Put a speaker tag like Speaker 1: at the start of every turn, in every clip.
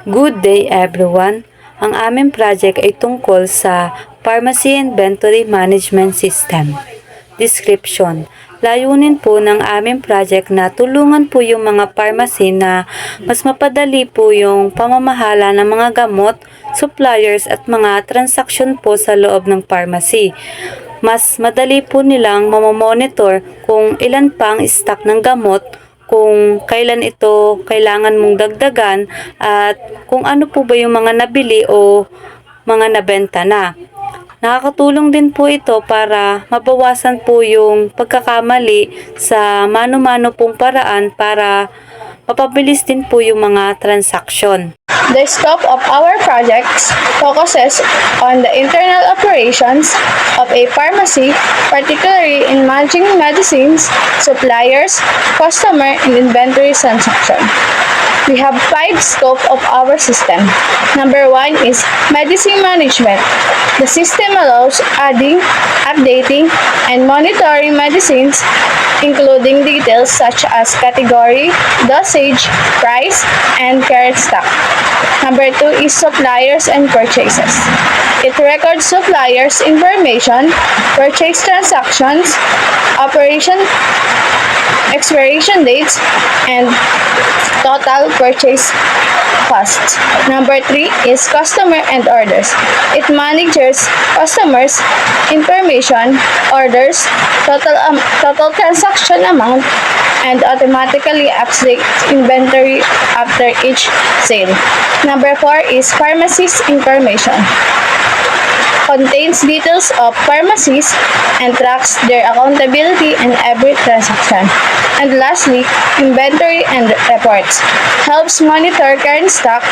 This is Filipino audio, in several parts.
Speaker 1: Good day everyone! Ang aming project ay tungkol sa Pharmacy Inventory Management System. Description: layunin po ng aming project na tulungan po yung mga pharmacy na mas mapadali po yung pamamahala ng mga gamot, suppliers at mga transaksyon po sa loob ng pharmacy. Mas madali po nilang mamamonitor kung ilan pa ang stock ng gamot, kung kailan ito kailangan mong dagdagan at kung ano po ba yung mga nabili o mga nabenta na. Nakakatulong din po ito para mabawasan po yung pagkakamali sa mano-mano pong paraan para mapabilis din po yung mga transaksyon.
Speaker 2: The scope of our projects focuses on the internal operations of a pharmacy, particularly in managing medicines, suppliers, customer, and inventory transaction. We have 5 scope of our system. Number 1 is medicine management. The system allows adding, updating, and monitoring medicines, including details such as category, dosage, price, and current stock. Number 2 is suppliers and purchases. It records suppliers' information, purchase transactions, operation expiration dates, and total purchase costs. Number 3 is customer and orders. It manages customers' information, orders, total transaction amount, and automatically updates inventory after each sale. Number 4 is pharmacist information. Contains details of pharmacies and tracks their accountability in every transaction. And lastly, inventory and reports. Helps monitor current stock,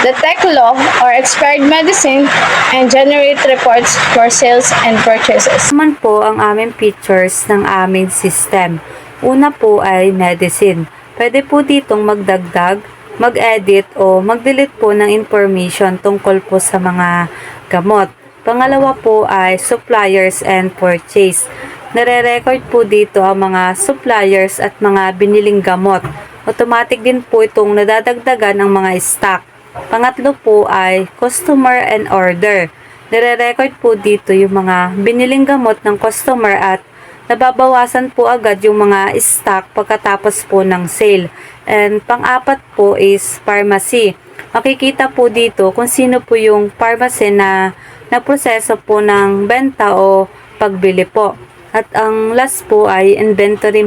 Speaker 2: detect low or expired medicine, and generate reports for sales and purchases.
Speaker 1: Naman po ang aming features ng aming system. Una po ay medicine. Pwede po ditong magdagdag, mag-edit o mag-delete po ng information tungkol po sa mga gamot. Pangalawa po ay suppliers and purchase. Nare-record po dito ang mga suppliers at mga biniling gamot. Automatic din po itong nadadagdagan ng mga stock. Pangatlo po ay customer and order. Nare-record po dito yung mga biniling gamot ng customer at nababawasan po agad yung mga stock pagkatapos po ng sale. And pang-apat po is pharmacy. Makikita po dito kung sino po yung pharmacy na naproseso po ng benta o pagbili po. At ang last po ay inventory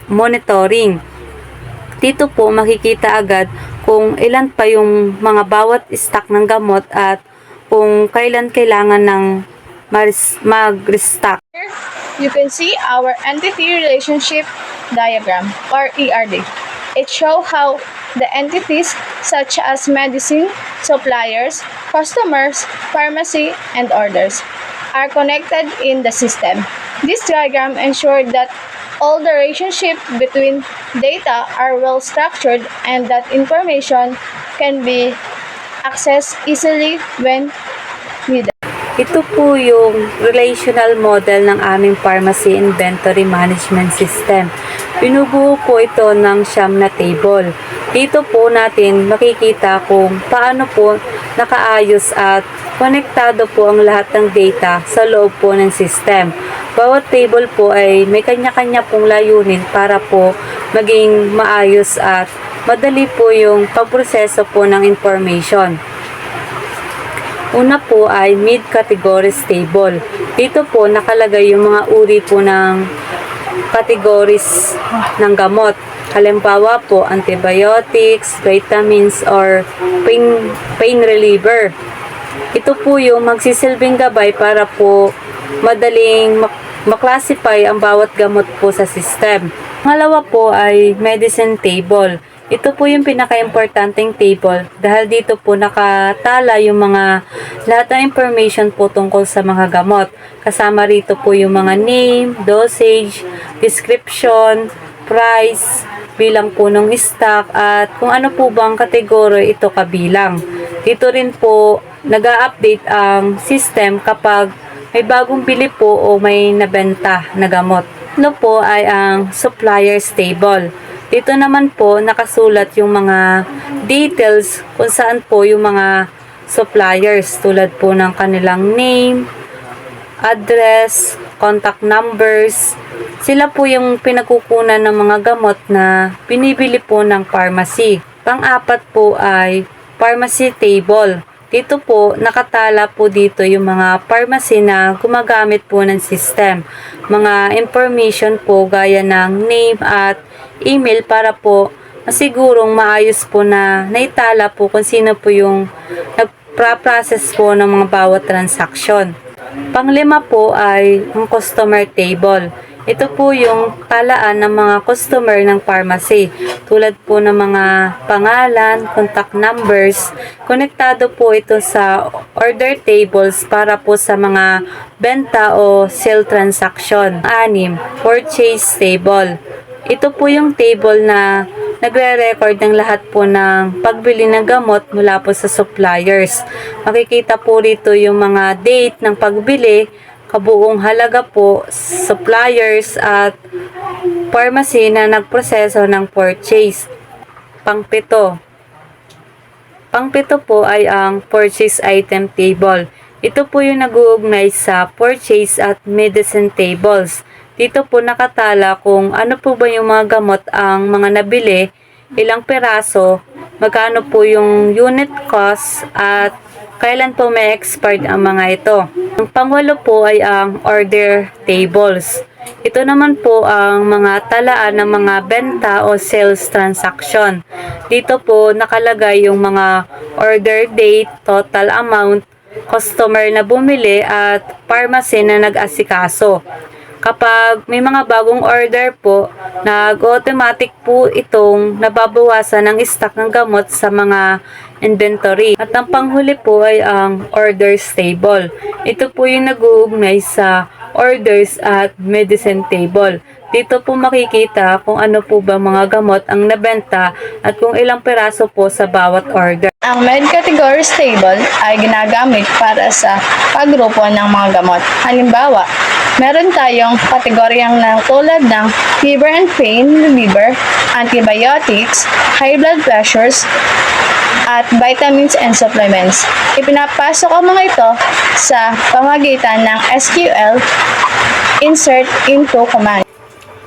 Speaker 1: monitoring. Dito po makikita agad kung ilan pa yung mga bawat stock ng gamot at kung kailan kailangan ng mag-restock.
Speaker 2: You can see our entity relationship diagram or ERD. It shows how the entities such as medicine, suppliers, customers, pharmacy, and orders are connected in the system. This diagram ensures that all the relationship between data are well structured and that information can be accessed easily when needed.
Speaker 1: Ito po yung relational model ng aming pharmacy inventory management system. Binubuo po ito ng siyam na table. Dito po natin makikita kung paano po nakaayos at konektado po ang lahat ng data sa loob po ng system. Bawat table po ay may kanya-kanya pong layunin para po maging maayos at madali po yung pagproseso po ng information. Una po ay mid-categories table. Dito po nakalagay yung mga uri po ng categories ng gamot. Halimbawa po, antibiotics, vitamins, or pain reliever. Ito po yung magsisilbing gabay para po madaling maklasify ang bawat gamot po sa system. Pangalawa po ay medicine table. Ito po yung pinaka-importanting table dahil dito po nakatala yung mga lahat ng information po tungkol sa mga gamot. Kasama rito po yung mga name, dosage, description, price, bilang po ng stock at kung ano po bang kategorya ito kabilang. Dito rin po nag-a-update ang system kapag may bagong bili po o may nabenta na gamot. Ano po ay ang suppliers table. Dito naman po nakasulat yung mga details kung saan po yung mga suppliers tulad po ng kanilang name, address, contact numbers. Sila po yung pinagkukunan ng mga gamot na binibili po ng pharmacy. Pang-apat po ay pharmacy table. Dito po, nakatala po dito yung mga pharmacy na gumagamit po ng system. Mga information po gaya ng name at email para po masigurong maayos po na naitala po kung sino po yung nagpa-process po ng mga bawat transaksyon. Panglima po ay ang customer table. Ito po yung talaan ng mga customer ng pharmacy. Tulad po ng mga pangalan, contact numbers. Konektado po ito sa order tables para po sa mga benta o sale transaction. 6. Purchase table. Ito po yung table na nagre-record ng lahat po ng pagbili ng gamot mula po sa suppliers. Makikita po rito yung mga date ng pagbili, kabuong halaga po, suppliers at pharmacy na nagproseso ng purchase. Pang-7. Pang-7 po ay ang purchase item table. Ito po yung nag-uugnay sa purchase at medicine tables. Dito po nakatala kung ano po ba yung mga gamot ang mga nabili, ilang peraso, magkano po yung unit cost at kailan po may expired ang mga ito. Ang pang-8 po ay ang order tables. Ito naman po ang mga talaan ng mga benta o sales transaction. Dito po nakalagay yung mga order date, total amount, customer na bumili at pharmacy na nag-asikaso. Kapag may mga bagong order po, nag-automatic po itong nababawasan ng stock ng gamot sa mga inventory. At ang panghuli po ay ang orders table. Ito po yung nag-uugnay sa orders at medicine table. Dito po makikita kung ano po ba mga gamot ang nabenta at kung ilang peraso po sa bawat order.
Speaker 2: Ang med categories table ay ginagamit para sa paggrupo ng mga gamot. Halimbawa, meron tayong kategoryang tulad ng fever and pain reliever, antibiotics, high blood pressures, at vitamins and supplements. Ipinapasok ang mga ito sa pamagitan ng SQL insert into command.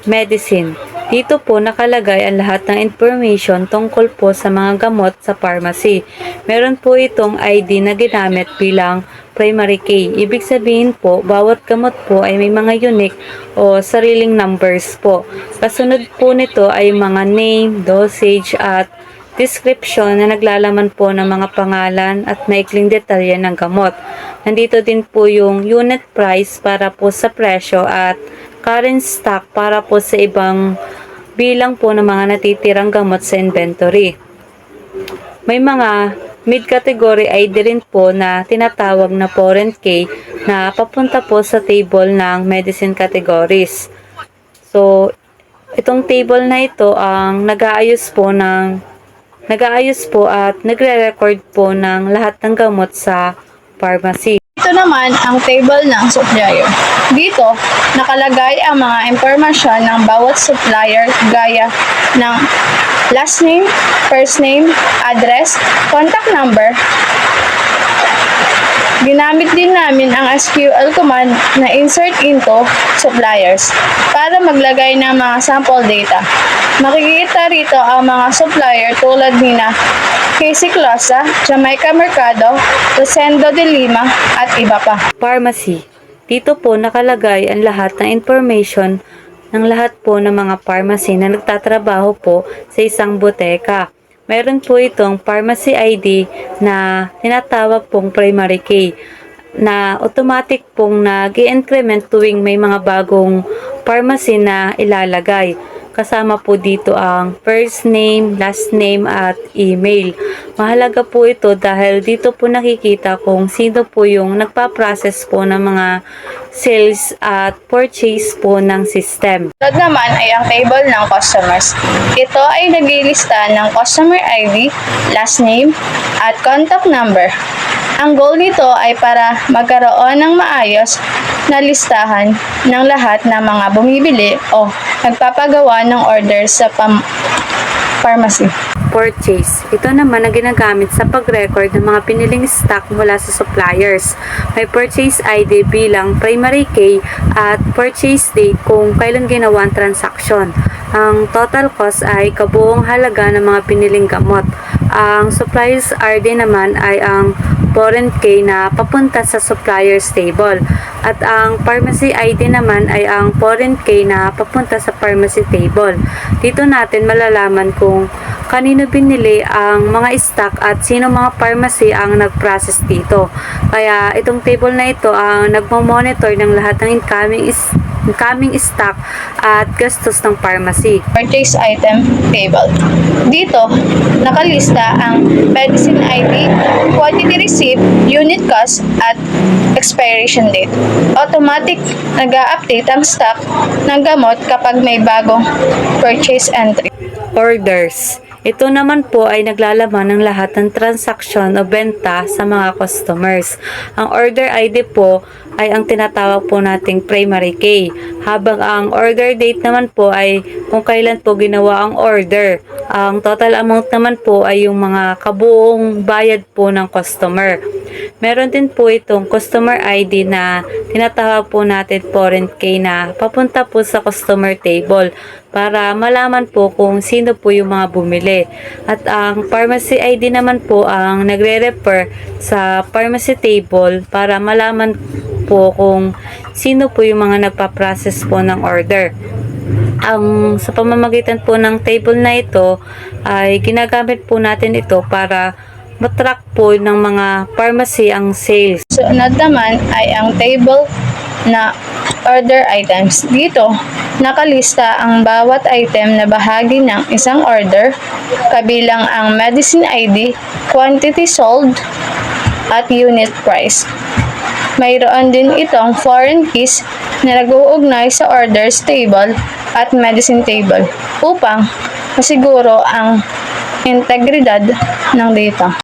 Speaker 1: Medicine. Dito po nakalagay ang lahat ng information tungkol po sa mga gamot sa pharmacy. Meron po itong ID na ginamit bilang primary key. Ibig sabihin po, bawat gamot po ay may mga unique o sariling numbers po. Kasunod po nito ay mga name, dosage at description na naglalaman po ng mga pangalan at maikling detalye ng gamot. Nandito din po yung unit price para po sa presyo at current stock para po sa ibang bilang po ng mga natitirang gamot sa inventory. May mga mid-category ID rin po na tinatawag na foreign key na papunta po sa table ng medicine categories. So, itong table na ito ang nag-aayos po at nagre-record po ng lahat ng gamot sa pharmacy.
Speaker 2: Ito naman ang table ng supplier. Dito, nakalagay ang mga impormasyon ng bawat supplier gaya ng last name, first name, address, contact number. Ginamit din namin ang SQL command na insert into suppliers para maglagay ng mga sample data. Makikita rito ang mga supplier tulad nina Casey Closa, Jamaica Mercado, Rosendo de Lima, at iba pa.
Speaker 1: Pharmacy. Dito po nakalagay ang lahat ng information ng lahat po ng mga pharmacy na nagtatrabaho po sa isang boteka. Meron po itong pharmacy ID na tinatawag pong primary key na automatic pong nag-i-increment tuwing may mga bagong pharmacy na ilalagay. Kasama po dito ang first name, last name at email. Mahalaga po ito dahil dito po nakikita kung sino po yung nagpa-process po ng mga sales at purchase po ng system.
Speaker 2: Sunod naman ay ang table ng customers. Ito ay naglilista ng customer ID, last name, at contact number. Ang goal nito ay para magkaroon ng maayos na listahan ng lahat ng mga bumibili o nagpapagawa ng order sa pharmacy.
Speaker 1: purchase. Ito naman ang ginagamit sa pag-record ng mga piniling stock mula sa suppliers. May purchase ID bilang primary key at purchase date kung kailan ginawa ang transaction. Ang total cost ay kabuong halaga ng mga piniling gamot. Ang suppliers ID naman ay ang foreign key na papunta sa suppliers table. At ang pharmacy ID naman ay ang foreign key na papunta sa pharmacy table. Dito natin malalaman kung kanino binili ang mga stock at sino mga pharmacy ang nag-process dito. Kaya itong table na ito ang nagmo-monitor ng lahat ng incoming stock at gastos ng pharmacy.
Speaker 2: Purchase item table. Dito, nakalista ang medicine ID, quantity received, unit cost, at expiration date. Automatic nag-a-update ang stock ng gamot kapag may bagong purchase entry.
Speaker 1: Orders. Ito naman po ay naglalaman ng lahat ng transaksyon o benta sa mga customers. Ang order ID po ay ang tinatawag po nating primary key. Habang ang order date naman po ay kung kailan po ginawa ang order. Ang total amount naman po ay yung mga kabuong bayad po ng customer. Meron din po itong customer ID na tinatawag po natin foreign key na papunta po sa customer table para malaman po kung sino po yung mga bumili. At ang pharmacy ID naman po ang nagre-refer sa pharmacy table para malaman po kung sino po yung mga nagpa-process po ng order. Sa pamamagitan po ng table na ito ay ginagamit po natin ito para matrack po ng mga pharmacy ang sales.
Speaker 2: Sunod naman ay ang table na order items. Dito, nakalista ang bawat item na bahagi ng isang order, kabilang ang medicine ID, quantity sold, at unit price. Mayroon din itong foreign keys na nag-uugnay sa orders table at medicine table upang masiguro ang integridad ng data.